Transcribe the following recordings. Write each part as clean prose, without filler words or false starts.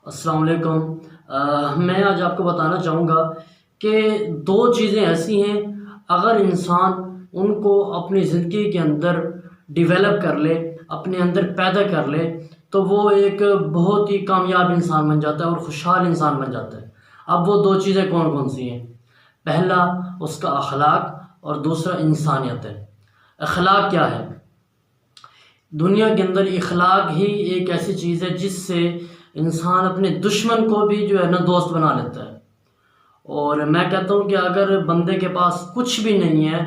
السلام علیکم۔ میں آج آپ کو بتانا چاہوں گا کہ دو چیزیں ایسی ہیں، اگر انسان ان کو اپنی زندگی کے اندر ڈیولپ کر لے، اپنے اندر پیدا کر لے، تو وہ ایک بہت ہی کامیاب انسان بن جاتا ہے اور خوشحال انسان بن جاتا ہے۔ اب وہ دو چیزیں کون کون سی ہیں؟ پہلا اس کا اخلاق اور دوسرا انسانیت ہے۔ اخلاق کیا ہے؟ دنیا کے اندر اخلاق ہی ایک ایسی چیز ہے جس سے انسان اپنے دشمن کو بھی جو ہے نا دوست بنا لیتا ہے۔ اور میں کہتا ہوں کہ اگر بندے کے پاس کچھ بھی نہیں ہے،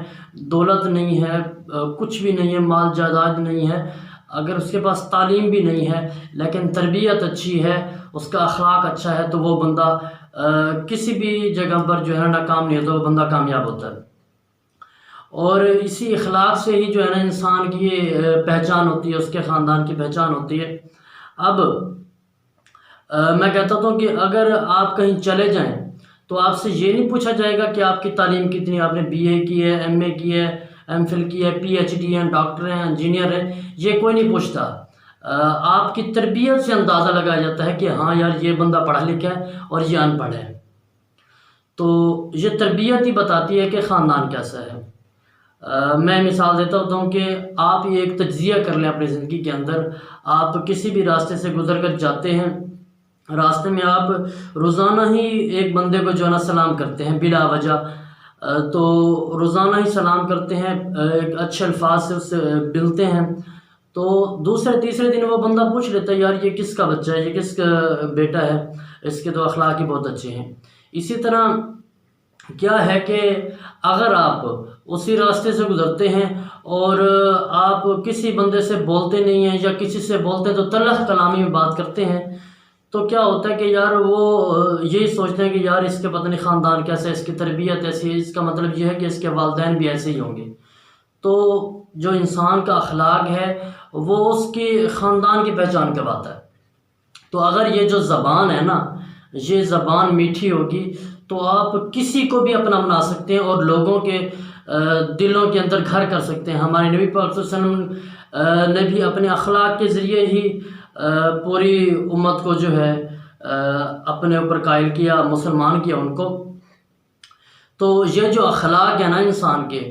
دولت نہیں ہے، کچھ بھی نہیں ہے، مال جائیداد نہیں ہے، اگر اس کے پاس تعلیم بھی نہیں ہے لیکن تربیت اچھی ہے، اس کا اخلاق اچھا ہے، تو وہ بندہ کسی بھی جگہ پر جو ہے نا ناکام نہیں ہوتا، وہ بندہ کامیاب ہوتا ہے۔ اور اسی اخلاق سے ہی جو ہے نا انسان کی پہچان ہوتی ہے، اس کے خاندان کی پہچان ہوتی ہے۔ اب میں کہتا ہوں کہ اگر آپ کہیں چلے جائیں تو آپ سے یہ نہیں پوچھا جائے گا کہ آپ کی تعلیم کتنی، آپ نے بی اے کی ہے، ایم اے کی ہے، ایم فل کی ہے، پی ایچ ڈی ہیں، ڈاکٹر ہیں، انجینئر ہیں، یہ کوئی نہیں پوچھتا۔ آپ کی تربیت سے اندازہ لگایا جاتا ہے کہ ہاں یار یہ بندہ پڑھا لکھا ہے اور یہ ان پڑھ ہے۔ تو یہ تربیت ہی بتاتی ہے کہ خاندان کیسا ہے۔ میں مثال دیتا ہوتا ہوں کہ آپ یہ ایک تجزیہ کر لیں اپنی زندگی کے اندر۔ آپ کسی بھی راستے سے گزر کر جاتے ہیں، راستے میں آپ روزانہ ہی ایک بندے کو جو ہے نا سلام کرتے ہیں بلا وجہ، تو روزانہ ہی سلام کرتے ہیں، ایک اچھے الفاظ سے اس سے ملتے ہیں، تو دوسرے تیسرے دن وہ بندہ پوچھ لیتا ہے یار یہ کس کا بچہ ہے، یہ کس کا بیٹا ہے، اس کے تو اخلاق ہی بہت اچھے ہیں۔ اسی طرح کیا ہے کہ اگر آپ اسی راستے سے گزرتے ہیں اور آپ کسی بندے سے بولتے نہیں ہیں یا کسی سے بولتے ہیں تو تلخ کلامی میں بات کرتے ہیں، تو کیا ہوتا ہے کہ یار وہ یہی سوچتے ہیں کہ یار اس کے پتہ نہیں خاندان کیسا ہے، اس کی تربیت ایسی ہے، اس کا مطلب یہ ہے کہ اس کے والدین بھی ایسے ہی ہوں گے۔ تو جو انسان کا اخلاق ہے وہ اس کی خاندان کی پہچان کرواتا ہے۔ تو اگر یہ جو زبان ہے نا، یہ زبان میٹھی ہوگی تو آپ کسی کو بھی اپنا بنا سکتے ہیں اور لوگوں کے دلوں کے اندر گھر کر سکتے ہیں۔ ہمارے نبی پاک صلی اللہ علیہ وسلم نے بھی اپنے اخلاق کے ذریعے ہی پوری امت کو جو ہے اپنے اوپر قائل کیا، مسلمان کیا ان کو۔ تو یہ جو اخلاق ہے نا انسان کے،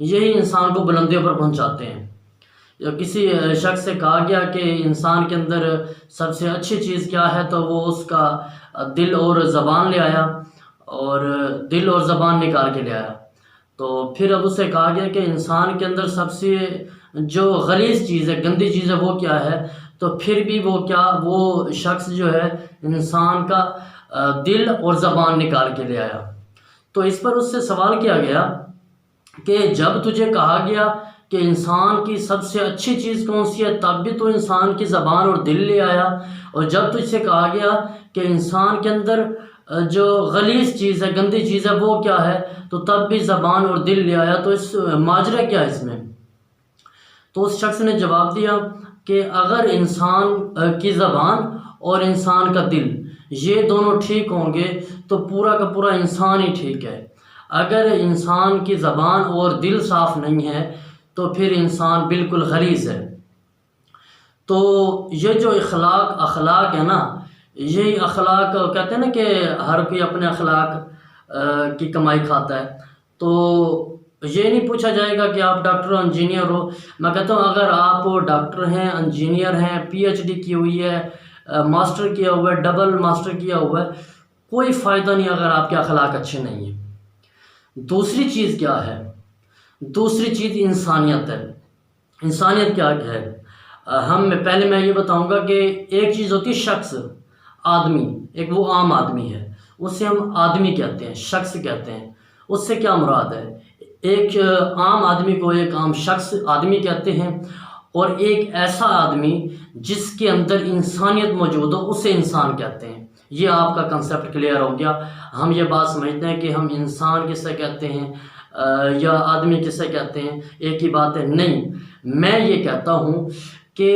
یہی انسان کو بلندیوں پر پہنچاتے ہیں۔ کسی شخص سے کہا گیا کہ انسان کے اندر سب سے اچھی چیز کیا ہے، تو وہ اس کا دل اور زبان لے آیا، اور دل اور زبان نکال کے لے آیا۔ تو پھر اب اس سے کہا گیا کہ انسان کے اندر سب سے جو غلیظ چیز ہے، گندی چیز ہے، وہ کیا ہے، تو پھر بھی وہ شخص جو ہے انسان کا دل اور زبان نکال کے لے آیا۔ تو اس پر اس سے سوال کیا گیا کہ جب تجھے کہا گیا کہ انسان کی سب سے اچھی چیز کون سی ہے، تب بھی تو انسان کی زبان اور دل لے آیا، اور جب تجھ سے کہا گیا کہ انسان کے اندر جو غلیظ چیز ہے، گندی چیز ہے، وہ کیا ہے، تو تب بھی زبان اور دل لے آیا، تو اس ماجرا کیا ہے اس میں؟ تو اس شخص نے جواب دیا کہ اگر انسان کی زبان اور انسان کا دل یہ دونوں ٹھیک ہوں گے تو پورا کا پورا انسان ہی ٹھیک ہے۔ اگر انسان کی زبان اور دل صاف نہیں ہے تو پھر انسان بالکل غلیظ ہے۔ تو یہ جو اخلاق ہے نا، یہی اخلاق کہتے ہیں نا کہ ہر کوئی اپنے اخلاق کی کمائی کھاتا ہے۔ تو یہ نہیں پوچھا جائے گا کہ آپ ڈاکٹر ہو، انجینئر ہو۔ میں کہتا ہوں اگر آپ ڈاکٹر ہیں، انجینئر ہیں، پی ایچ ڈی کی ہوئی ہے، ماسٹر کیا ہوا ہے، ڈبل ماسٹر کیا ہوا ہے، کوئی فائدہ نہیں اگر آپ کے اخلاق اچھے نہیں ہیں۔ دوسری چیز کیا ہے؟ دوسری چیز انسانیت ہے۔ انسانیت کیا ہے؟ پہلے میں یہ بتاؤں گا کہ ایک چیز ہوتی ہے شخص، آدمی، ایک وہ عام آدمی ہے، اسے ہم آدمی کہتے ہیں، شخص کہتے ہیں۔ اس سے کیا مراد ہے؟ ایک عام آدمی کو ایک عام شخص آدمی کہتے ہیں، اور ایک ایسا آدمی جس کے اندر انسانیت موجود ہو اسے انسان کہتے ہیں۔ یہ آپ کا کنسیپٹ کلیئر ہو گیا۔ ہم یہ بات سمجھتے ہیں کہ ہم انسان کسے کہتے ہیں یا آدمی کسے کہتے ہیں، ایک ہی بات ہے۔ نہیں، میں یہ کہتا ہوں کہ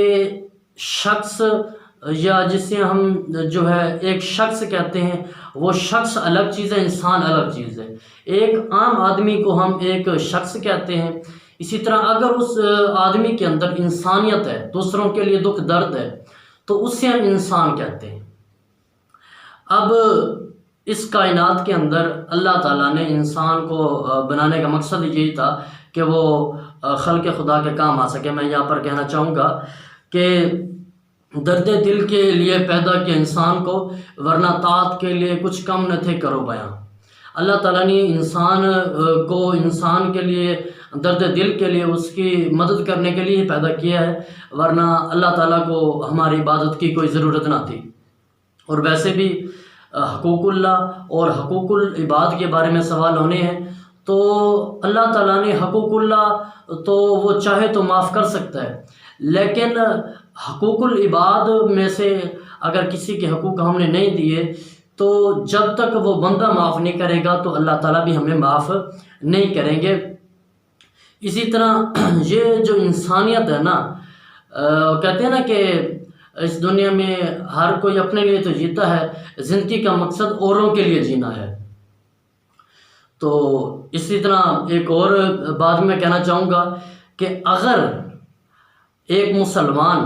شخص، یا جسے ہم جو ہے ایک شخص کہتے ہیں، وہ شخص الگ چیز ہے، انسان الگ چیز ہے۔ ایک عام آدمی کو ہم ایک شخص کہتے ہیں۔ اسی طرح اگر اس آدمی کے اندر انسانیت ہے، دوسروں کے لیے دکھ درد ہے، تو اسے ہم انسان کہتے ہیں۔ اب اس کائنات کے اندر اللہ تعالیٰ نے انسان کو بنانے کا مقصد یہی تھا کہ وہ خلق خدا کے کام آ سکے۔ میں یہاں پر کہنا چاہوں گا کہ درد دل کے لیے پیدا کیا انسان کو، ورنہ طاعت کے لیے کچھ کم نہ تھے کرو بیاں۔ اللہ تعالیٰ نے انسان کو انسان کے لیے، درد دل کے لیے، اس کی مدد کرنے کے لیے پیدا کیا ہے، ورنہ اللہ تعالیٰ کو ہماری عبادت کی کوئی ضرورت نہ تھی۔ اور ویسے بھی حقوق اللہ اور حقوق العباد کے بارے میں سوال ہونے ہیں، تو اللہ تعالیٰ نے حقوق اللہ تو وہ چاہے تو معاف کر سکتا ہے، لیکن حقوق العباد میں سے اگر کسی کے حقوق ہم نے نہیں دیے تو جب تک وہ بندہ معاف نہیں کرے گا تو اللہ تعالیٰ بھی ہمیں معاف نہیں کریں گے۔ اسی طرح یہ جو انسانیت ہے نا، کہتے ہیں نا کہ اس دنیا میں ہر کوئی اپنے لیے تو جیتا ہے، زندگی کا مقصد اوروں کے لیے جینا ہے۔ تو اسی طرح ایک اور بات میں کہنا چاہوں گا کہ اگر ایک مسلمان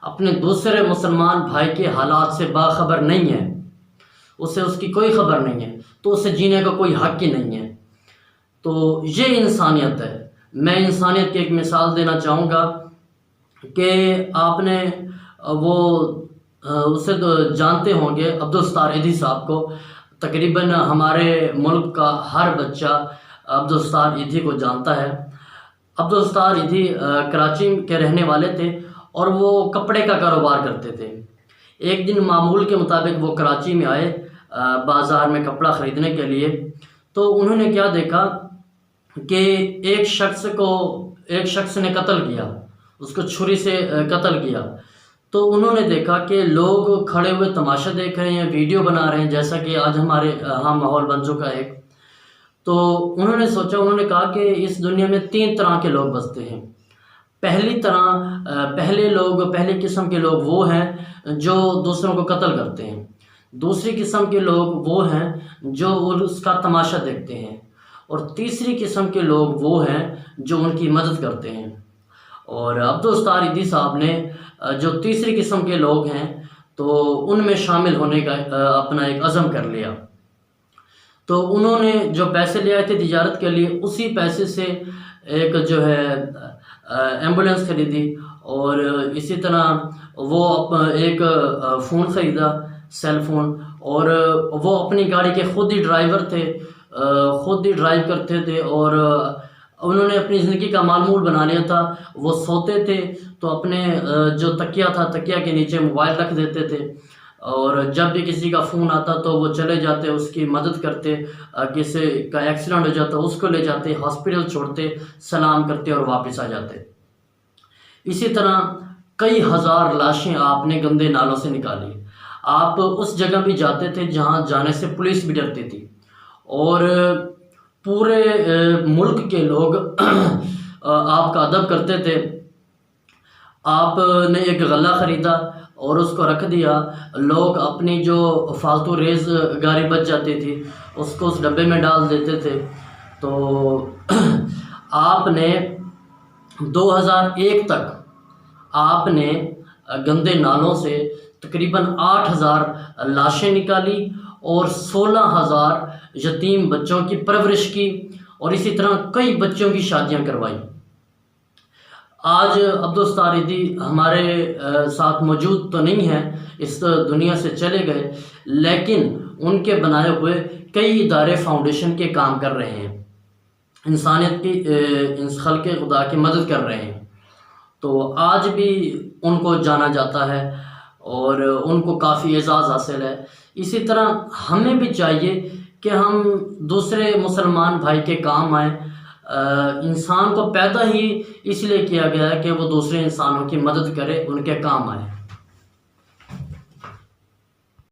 اپنے دوسرے مسلمان بھائی کے حالات سے باخبر نہیں ہے، اسے اس کی کوئی خبر نہیں ہے، تو اسے جینے کا کوئی حق ہی نہیں ہے۔ تو یہ انسانیت ہے۔ میں انسانیت کی ایک مثال دینا چاہوں گا کہ آپ نے اسے تو جانتے ہوں گے، عبدالستار ایدھی صاحب کو۔ تقریباً ہمارے ملک کا ہر بچہ عبدالستار ایدھی کو جانتا ہے۔ عبدالستار ایدھی کراچی کے رہنے والے تھے اور وہ کپڑے کا کاروبار کرتے تھے۔ ایک دن معمول کے مطابق وہ کراچی میں آئے بازار میں کپڑا خریدنے کے لیے، تو انہوں نے کیا دیکھا کہ ایک شخص نے قتل کیا، اس کو چھری سے قتل کیا۔ تو انہوں نے دیکھا کہ لوگ کھڑے ہوئے تماشا دیکھ رہے ہیں، ویڈیو بنا رہے ہیں، جیسا کہ آج ہمارے ہاں ماحول بن چکا ہے۔ تو انہوں نے سوچا، انہوں نے کہا کہ اس دنیا میں 3 طرح کے لوگ بستے ہیں۔ پہلی قسم کے لوگ وہ ہیں جو دوسروں کو قتل کرتے ہیں۔ دوسری قسم کے لوگ وہ ہیں جو اس کا تماشا دیکھتے ہیں، اور تیسری قسم کے لوگ وہ ہیں جو ان کی مدد کرتے ہیں۔ اور عبدالستار ایدھی صاحب نے جو تیسری قسم کے لوگ ہیں تو ان میں شامل ہونے کا اپنا ایک عزم کر لیا۔ تو انہوں نے جو پیسے لے آئے تھے تجارت کے لیے، اسی پیسے سے ایک جو ہے ایمبولینس خریدی، اور اسی طرح وہ ایک فون خریدا، سیل فون، اور وہ اپنی گاڑی کے خود ہی ڈرائیور تھے، خود ہی ڈرائیو کرتے تھے، اور انہوں نے اپنی زندگی کا معمول بنا لیا تھا۔ وہ سوتے تھے تو اپنے جو تکیہ تھا، تکیہ کے نیچے موبائل رکھ دیتے تھے، اور جب بھی کسی کا فون آتا تو وہ چلے جاتے، اس کی مدد کرتے، کسی کا ایکسیڈنٹ ہو جاتا اس کو لے جاتے، ہاسپٹل چھوڑتے، سلام کرتے اور واپس آ جاتے۔ اسی طرح کئی ہزار لاشیں آپ نے گندے نالوں سے نکالی۔ آپ اس جگہ بھی جاتے تھے جہاں جانے سے پولیس بھی ڈرتی تھی، اور پورے ملک کے لوگ آپ کا ادب کرتے تھے۔ آپ نے ایک غلہ خریدا اور اس کو رکھ دیا، لوگ اپنی جو فالتو ریز گاڑی بچ جاتی تھی اس کو اس ڈبے میں ڈال دیتے تھے۔ تو آپ نے 2001 تک آپ نے گندے نالوں سے تقریباً 8000 لاشیں نکالی اور 16000 یتیم بچوں کی پرورش کی، اور اسی طرح کئی بچوں کی شادیاں کروائی۔ آج عبدالستار ایدھی ہمارے ساتھ موجود تو نہیں ہیں، اس دنیا سے چلے گئے، لیکن ان کے بنائے ہوئے کئی ادارے فاؤنڈیشن کے کام کر رہے ہیں، انسانیت کی، خلق خدا کی مدد کر رہے ہیں۔ تو آج بھی ان کو جانا جاتا ہے اور ان کو کافی اعزاز حاصل ہے۔ اسی طرح ہمیں بھی چاہیے کہ ہم دوسرے مسلمان بھائی کے کام آئیں۔ انسان کو پیدا ہی اس لیے کیا گیا ہے کہ وہ دوسرے انسانوں کی مدد کرے، ان کے کام آئے۔